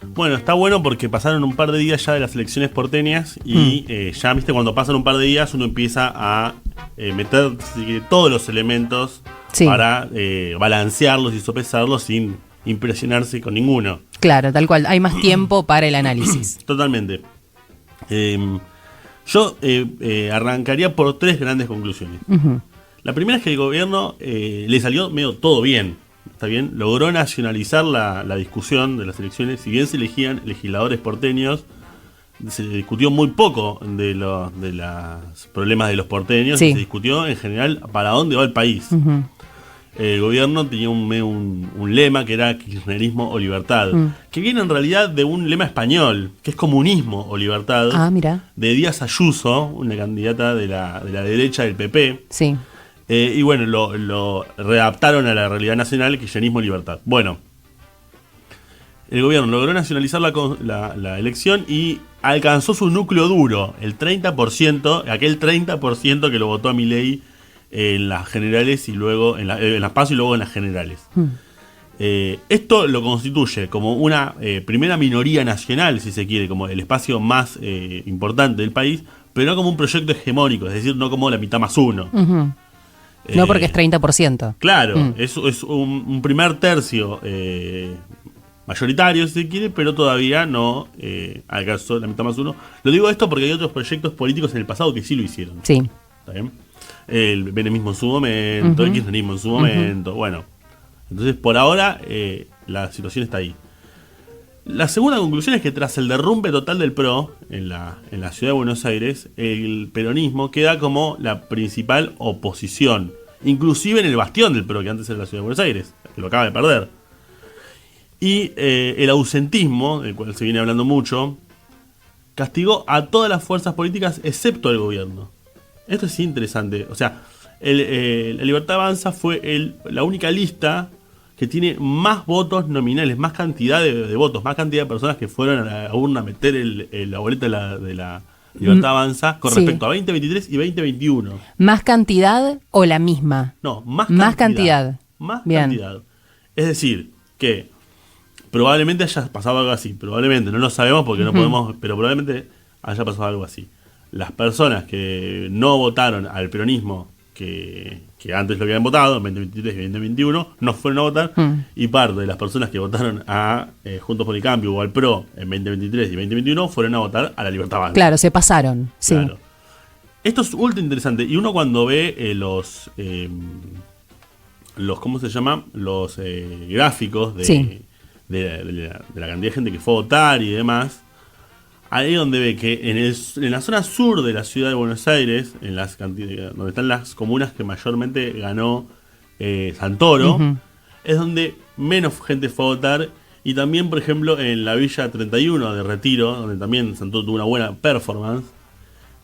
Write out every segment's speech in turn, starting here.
Bueno, está bueno porque pasaron un par de días ya de las elecciones porteñas y ya, viste, cuando pasan un par de días uno empieza a meter todos los elementos para balancearlos y sopesarlos sin impresionarse con ninguno. Claro, tal cual. Hay más tiempo para el análisis. Totalmente. Yo arrancaría por 3 grandes conclusiones. La primera es que el gobierno le salió medio todo bien. ¿Está bien? Logró nacionalizar la discusión de las elecciones. Si bien se elegían legisladores porteños, se discutió muy poco de los problemas de los porteños. Se discutió en general para dónde va el país. El gobierno tenía un lema que era kirchnerismo o libertad, que viene en realidad de un lema español, que es comunismo o libertad, de Díaz Ayuso, una candidata de la derecha del PP. Sí. Y bueno, lo readaptaron a la realidad nacional, kirchnerismo o libertad. Bueno, el gobierno logró nacionalizar la elección y alcanzó su núcleo duro, el 30%, aquel 30% que lo votó a Milei en las generales y luego en las PASO y luego en las generales. Esto lo constituye como una primera minoría nacional, si se quiere, como el espacio más importante del país, pero no como un proyecto hegemónico, es decir, no como la mitad más uno. No porque es 30%. Claro, es un primer tercio mayoritario, si se quiere, pero todavía no alcanzó la mitad más uno. Lo digo esto porque hay otros proyectos políticos en el pasado que sí lo hicieron. Sí. ¿Está bien? El benemismo en su momento, el kirchnerismo en su momento, bueno. Entonces, por ahora, la situación está ahí. La segunda conclusión es que tras el derrumbe total del PRO en la ciudad de Buenos Aires, el peronismo queda como la principal oposición, inclusive en el bastión del PRO, que antes era la ciudad de Buenos Aires, que lo acaba de perder. Y el ausentismo, del cual se viene hablando mucho, castigó a todas las fuerzas políticas excepto al gobierno. Esto es interesante. O sea, la Libertad Avanza fue la única lista que tiene más votos nominales, más cantidad de votos, más cantidad de personas que fueron a la urna a meter la boleta de la Libertad Avanza con respecto a 2023 y 2021. ¿Más cantidad o la misma? No, más cantidad. Más Bien. cantidad. Es decir, que probablemente haya pasado algo así. Probablemente, no lo sabemos porque no podemos, pero probablemente haya pasado algo así. Las personas que no votaron al peronismo que antes lo habían votado en 2023 y 2021 no fueron a votar, y parte de las personas que votaron a Juntos por el Cambio o al PRO en 2023 y 2021 fueron a votar a la Libertad Avanza. Claro, se pasaron. Sí. Claro. Esto es ultra interesante y uno cuando ve los ¿cómo se llama? Los gráficos de la cantidad de gente que fue a votar y demás. Ahí donde ve que en la zona sur de la ciudad de Buenos Aires, donde están las comunas que mayormente ganó Santoro, es donde menos gente fue a votar. Y también, por ejemplo, en la Villa 31 de Retiro, donde también Santoro tuvo una buena performance,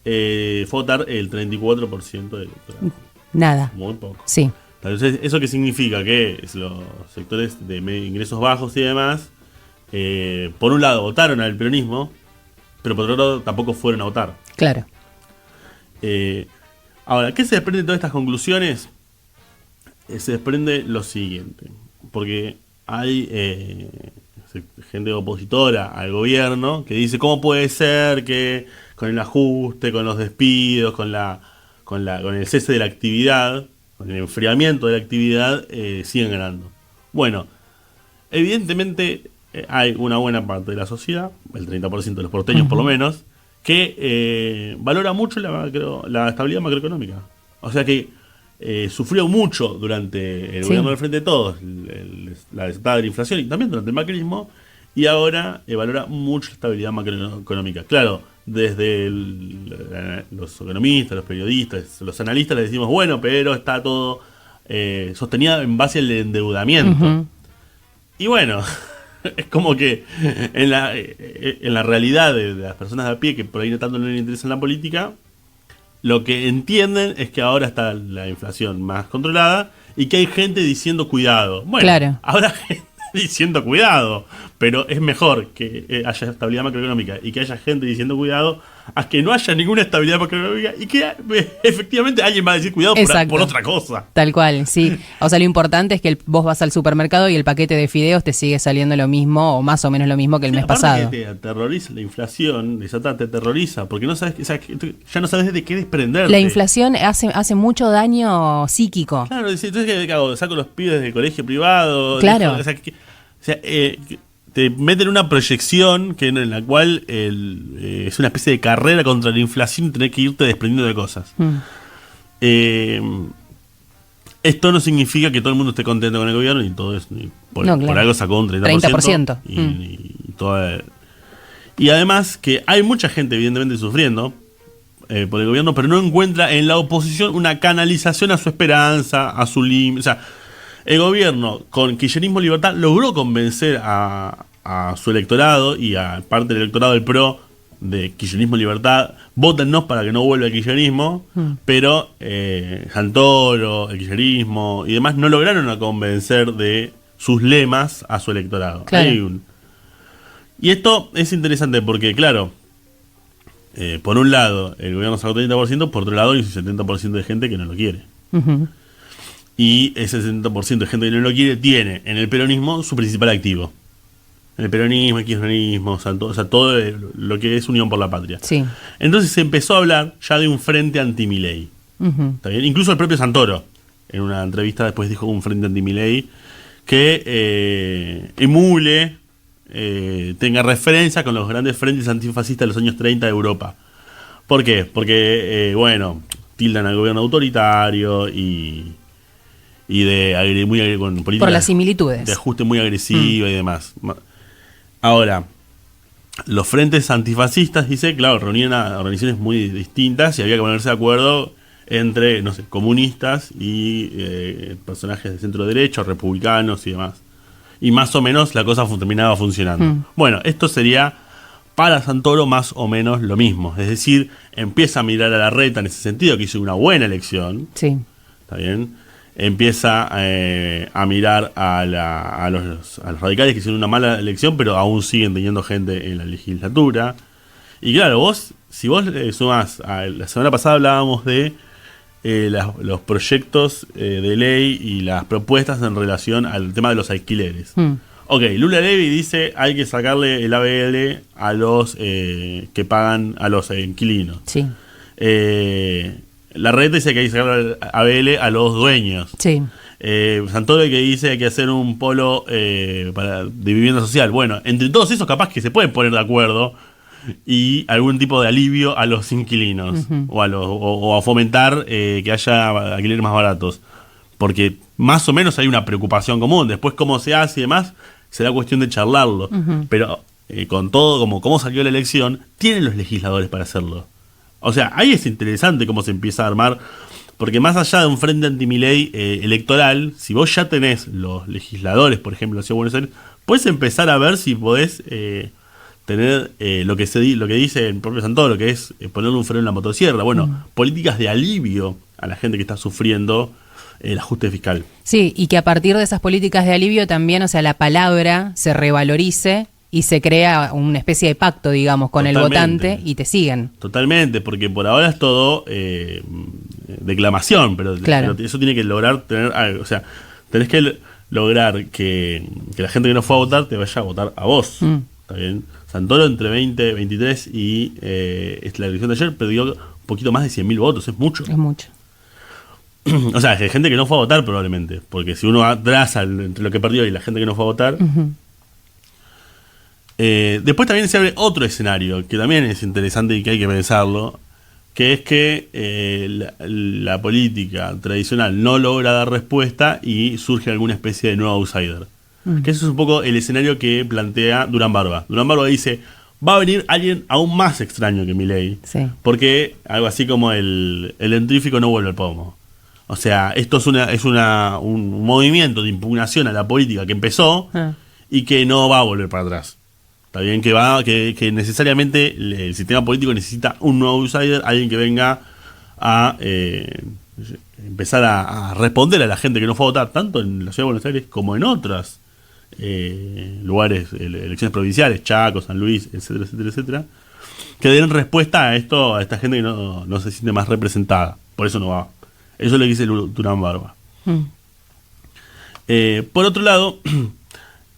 fue a votar el 34% del electorado. Nada. Muy poco. Sí. Entonces, ¿eso qué significa? Que los sectores de ingresos bajos y demás, por un lado votaron al peronismo, pero por otro lado tampoco fueron a votar. Claro. Ahora, ¿qué se desprende de todas estas conclusiones? Se desprende lo siguiente. Porque hay gente opositora al gobierno que dice, ¿cómo puede ser que con el ajuste, con los despidos, con el cese de la actividad, con el enfriamiento de la actividad, siguen ganando? Bueno, evidentemente hay una buena parte de la sociedad, el 30% de los porteños por lo menos, que valora mucho la estabilidad macroeconómica. O sea que sufrió mucho durante el gobierno del Frente de Todos la desatada de la inflación y también durante el macrismo, y ahora valora mucho la estabilidad macroeconómica. Claro, desde los economistas, los periodistas, los analistas les decimos, bueno, pero está todo sostenido en base al endeudamiento. Y bueno, es como que en la realidad de las personas de a pie, que por ahí no tanto no les interesa en la política, lo que entienden es que ahora está la inflación más controlada y que hay gente diciendo cuidado. Bueno, claro, habrá gente diciendo cuidado, pero es mejor que haya estabilidad macroeconómica y que haya gente diciendo cuidado a que no haya ninguna estabilidad macroeconómica y que efectivamente alguien va a decir cuidado por otra cosa. Tal cual, sí. O sea, lo importante es que vos vas al supermercado y el paquete de fideos te sigue saliendo lo mismo o más o menos lo mismo que el mes pasado. Que te aterroriza la inflación, te aterroriza, porque no sabes, o sea, ya no sabes de qué desprenderte. La inflación hace mucho daño psíquico. Claro, entonces ¿qué hago? Saco los pibes del colegio privado. Claro. Te meten en una proyección en la cual es una especie de carrera contra la inflación y tener que irte desprendiendo de cosas. Esto no significa que todo el mundo esté contento con el gobierno y todo eso. Por algo sacó un 30%. Y además que hay mucha gente evidentemente sufriendo por el gobierno, pero no encuentra en la oposición una canalización a su esperanza, a su límite. O sea, el gobierno con Kirchnerismo Libertad logró convencer a su electorado y a parte del electorado del PRO de Kirchnerismo Libertad, vótennos para que no vuelva el kirchnerismo, pero Santoro, el kirchnerismo y demás no lograron a convencer de sus lemas a su electorado. Claro. Y esto es interesante porque, claro, por un lado el gobierno sacó 30%, por otro lado hay un 70% de gente que no lo quiere. Y ese 70% de gente que no lo quiere tiene en el peronismo su principal activo. El peronismo, el kirchnerismo, o sea, todo lo que es Unión por la Patria. Sí. Entonces se empezó a hablar ya de un frente anti-Milei. ¿Está bien? Incluso el propio Santoro, en una entrevista después dijo un frente anti-Milei que emule, tenga referencia con los grandes frentes antifascistas de los años 30 de Europa. ¿Por qué? Porque, tildan al gobierno autoritario y con políticas por las similitudes de ajuste muy agresiva y demás. Ahora, los frentes antifascistas, dice, claro, reunían a organizaciones muy distintas y había que ponerse de acuerdo entre, no sé, comunistas y personajes de centro derecho, republicanos y demás. Y más o menos la cosa terminaba funcionando. Bueno, esto sería para Santoro más o menos lo mismo. Es decir, empieza a mirar a Larreta en ese sentido, que hizo una buena elección. Sí. ¿Está bien? Empieza a mirar a los radicales que hicieron una mala elección, pero aún siguen teniendo gente en la legislatura. Y claro, si vos sumás, la semana pasada hablábamos de los proyectos de ley y las propuestas en relación al tema de los alquileres. Ok, Lula Levy dice hay que sacarle el ABL a los que pagan a los inquilinos. Sí. Larreta dice que hay que sacarle el ABL a los dueños. Sí. Santoro que dice que hay que hacer un polo de vivienda social. Bueno, entre todos esos capaz que se pueden poner de acuerdo y algún tipo de alivio a los inquilinos o a fomentar que haya alquileres más baratos. Porque más o menos hay una preocupación común. Después cómo se hace y demás será cuestión de charlarlo. Pero con todo, como cómo salió la elección, tienen los legisladores para hacerlo. O sea, ahí es interesante cómo se empieza a armar, porque más allá de un frente anti-Milei electoral, si vos ya tenés los legisladores, por ejemplo, en la Ciudad de Buenos Aires, puedes empezar a ver si podés tener lo que dice el propio Santoro, que es ponerle un freno en la motosierra. Bueno, políticas de alivio a la gente que está sufriendo el ajuste fiscal. Sí, y que a partir de esas políticas de alivio también, o sea, la palabra se revalorice y se crea una especie de pacto, digamos, con el votante y te siguen. Totalmente, porque por ahora es todo declamación, pero eso tiene que lograr tener algo. O sea, tenés que lograr que la gente que no fue a votar te vaya a votar a vos. ¿Está bien? Santoro entre 20, 23 y la elección de ayer perdió un poquito más de 100.000 votos, es mucho. Es mucho. O sea, hay gente que no fue a votar probablemente, porque si uno atrasa entre lo que perdió y la gente que no fue a votar... después también se abre otro escenario que también es interesante y que hay que pensarlo, que es que la política tradicional no logra dar respuesta y surge alguna especie de nuevo outsider. Que eso es un poco el escenario que plantea Durán Barba. Durán Barba dice, va a venir alguien aún más extraño que Milei, porque algo así como el dentrífico no vuelve al pomo. O sea, esto es un movimiento de impugnación a la política que empezó y que no va a volver para atrás. Está bien que necesariamente el sistema político necesita un nuevo outsider, alguien que venga a empezar a responder a la gente que no fue a votar, tanto en la Ciudad de Buenos Aires como en otros lugares, elecciones provinciales, Chaco, San Luis, etcétera, etcétera, etcétera. que den respuesta a esto, a esta gente que no se siente más representada. Por eso no va. Eso es lo que dice Durán Barba. Por otro lado,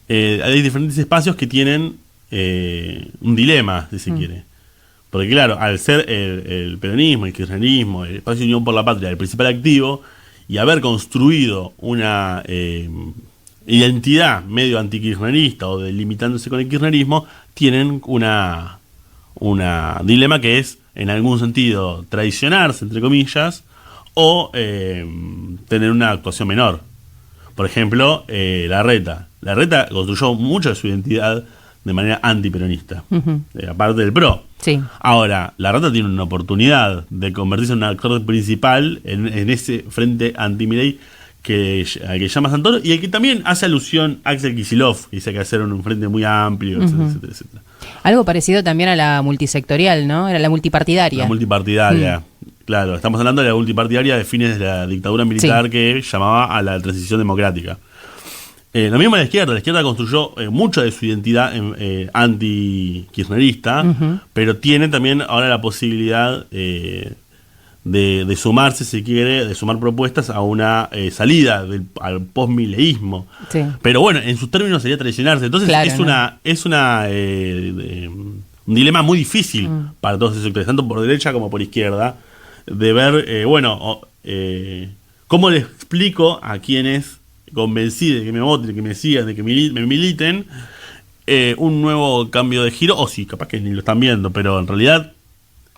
hay diferentes espacios que tienen un dilema, si se quiere. Porque claro, al ser el peronismo, el kirchnerismo, el Espacio de Unión por la Patria, el principal activo, y haber construido una identidad medio antikirchnerista o delimitándose con el kirchnerismo, tienen una dilema que es, en algún sentido, traicionarse, entre comillas, o tener una actuación menor. Por ejemplo, Larreta. Larreta construyó mucho de su identidad de manera antiperonista, aparte del PRO. Sí. Ahora, Larreta tiene una oportunidad de convertirse en un actor principal en ese frente anti-Milei al que llama Santoro, y el que también hace alusión a Axel Kicillof, que dice que hacer un frente muy amplio, etcétera, etcétera. Algo parecido también a la multisectorial, ¿no? Era la multipartidaria. La multipartidaria, claro. Estamos hablando de la multipartidaria de fines de la dictadura militar, que llamaba a la transición democrática. Lo mismo la izquierda construyó mucha de su identidad anti-kirchnerista, pero tiene también ahora la posibilidad de sumarse, si quiere, de sumar propuestas a una salida al post-mileísmo. Sí. Pero bueno, en sus términos sería traicionarse. Entonces claro, es un dilema muy difícil para todos esos sectores, tanto por derecha como por izquierda, de ver, cómo le explico a quienes convencidos de que me voten, de que me sigan, de que me militen, un nuevo cambio de giro, o sí, capaz que ni lo están viendo, pero en realidad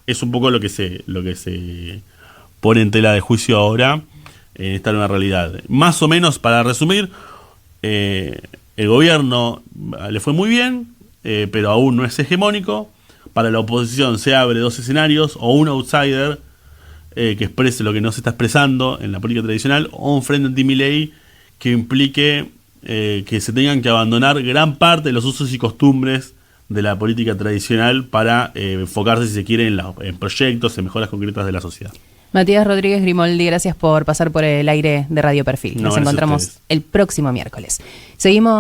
es un poco lo que se pone en tela de juicio ahora en esta nueva realidad. Más o menos, para resumir, el gobierno le fue muy bien, pero aún no es hegemónico. Para la oposición se abre dos escenarios, o un outsider que exprese lo que no se está expresando en la política tradicional, o un frente anti-Milei que implique que se tengan que abandonar gran parte de los usos y costumbres de la política tradicional para enfocarse, si se quiere, en proyectos, en mejoras concretas de la sociedad. Matías Rodríguez Grimoldi, gracias por pasar por el aire de Radio Perfil. Nos encontramos el próximo miércoles. Seguimos